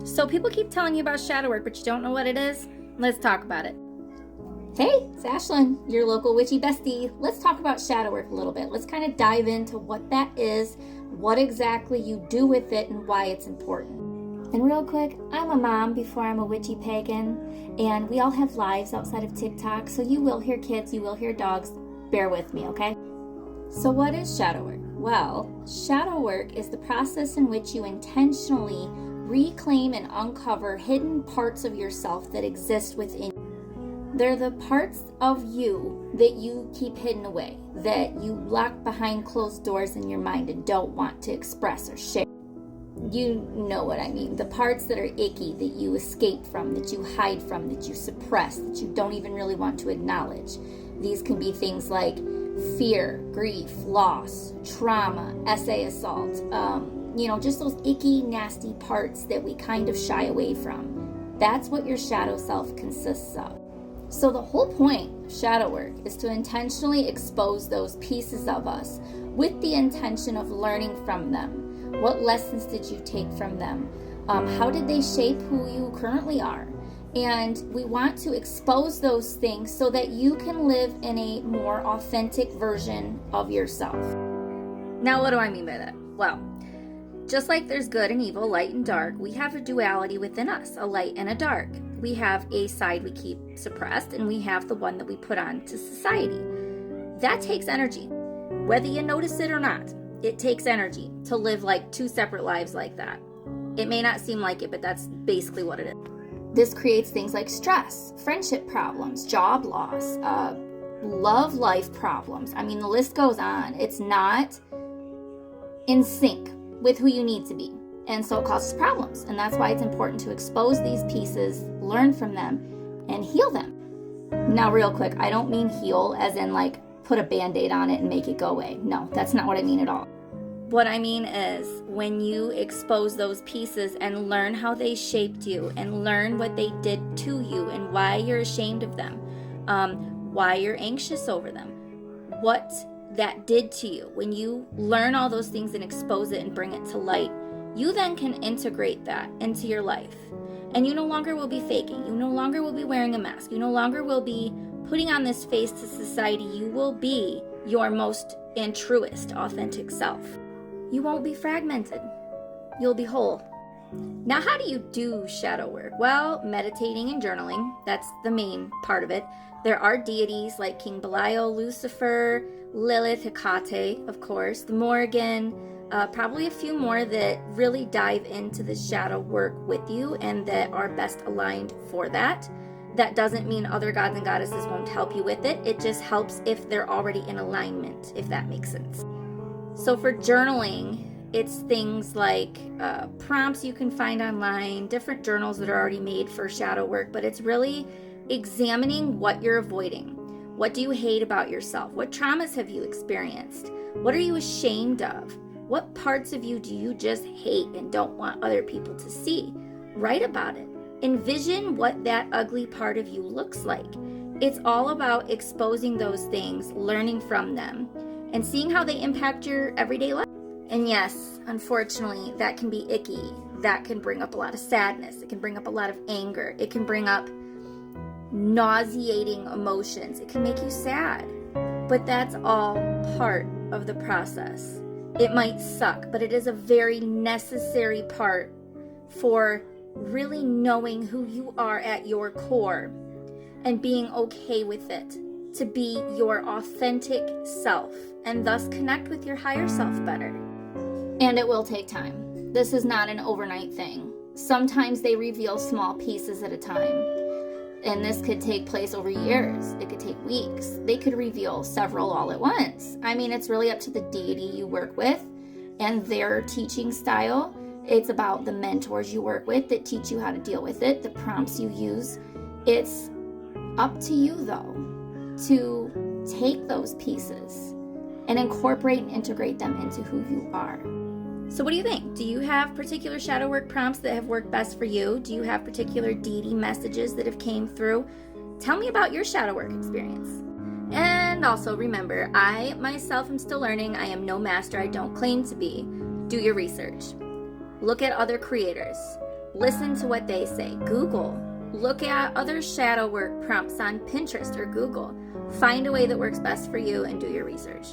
So people keep telling you about shadow work, but you don't know what it is? Let's talk about it. Hey, it's Ashlyn, your local witchy bestie. Let's talk about shadow work a little bit. Let's kind of dive into what that is, what exactly you do with it, and why it's important. And real quick, I'm a mom before I'm a witchy pagan, and we all have lives outside of TikTok, so you will hear kids, you will hear dogs. Bear with me, okay? So what is shadow work? Well, shadow work is the process in which you intentionally reclaim and uncover hidden parts of yourself that exist within you. They're the parts of you that you keep hidden away, that you lock behind closed doors in your mind and don't want to express or share. You know what I mean. The parts that are icky, that you escape from, that you hide from, that you suppress, that you don't even really want to acknowledge. These can be things like fear, grief, loss, trauma, essay assault, just those icky, nasty parts that we kind of shy away from. That's what your shadow self consists of. So the whole point of shadow work is to intentionally expose those pieces of us with the intention of learning from them. What lessons did you take from them? How did they shape who you currently are? And we want to expose those things so that you can live in a more authentic version of yourself. Now, what do I mean by that? Well, just like there's good and evil, light and dark, we have a duality within us, a light and a dark. We have a side we keep suppressed, and we have the one that we put on to society. That takes energy. Whether you notice it or not, it takes energy to live like two separate lives like that. It may not seem like it, but that's basically what it is. This creates things like stress, friendship problems, job loss, love life problems. I mean, the list goes on. It's not in sync with who you need to be. And so it causes problems. And that's why it's important to expose these pieces, learn from them, and heal them. Now, real quick, I don't mean heal as in like put a Band-Aid on it and make it go away. No, that's not what I mean at all. What I mean is when you expose those pieces and learn how they shaped you and learn what they did to you and why you're ashamed of them, why you're anxious over them, what that did to you. When you learn all those things and expose it and bring it to light, you then can integrate that into your life. And you no longer will be faking. You no longer will be wearing a mask. You no longer will be putting on this face to society. You will be your most and truest authentic self. You won't be fragmented. You'll be whole. Now, how do you do shadow work? Well, meditating and journaling, that's the main part of it. There are deities like King Belial, Lucifer, Lilith, Hecate, of course, the Morrigan, probably a few more that really dive into the shadow work with you and that are best aligned for that. That doesn't mean other gods and goddesses won't help you with it. It just helps if they're already in alignment, if that makes sense. So for journaling, it's things like prompts you can find online, different journals that are already made for shadow work, but it's really examining what you're avoiding. What do you hate about yourself? What traumas have you experienced? What are you ashamed of? What parts of you do you just hate and don't want other people to see? Write about it. Envision what that ugly part of you looks like. It's all about exposing those things, learning from them, and seeing how they impact your everyday life. And yes, unfortunately, that can be icky. That can bring up a lot of sadness. It can bring up a lot of anger. It can bring up nauseating emotions. It can make you sad. But that's all part of the process. It might suck, but it is a very necessary part for really knowing who you are at your core and being okay with it, to be your authentic self and thus connect with your higher self better. And it will take time. This is not an overnight thing. Sometimes they reveal small pieces at a time. And this could take place over years. It could take weeks. They could reveal several all at once. I mean, it's really up to the deity you work with and their teaching style. It's about the mentors you work with that teach you how to deal with it, the prompts you use. It's up to you, though, to take those pieces and incorporate and integrate them into who you are. So what do you think? Do you have particular shadow work prompts that have worked best for you? Do you have particular deity messages that have came through? Tell me about your shadow work experience. And also remember, I myself am still learning. I am no master. I don't claim to be. Do your research. Look at other creators. Listen to what they say. Google. Look at other shadow work prompts on Pinterest or Google. Find a way that works best for you and do your research.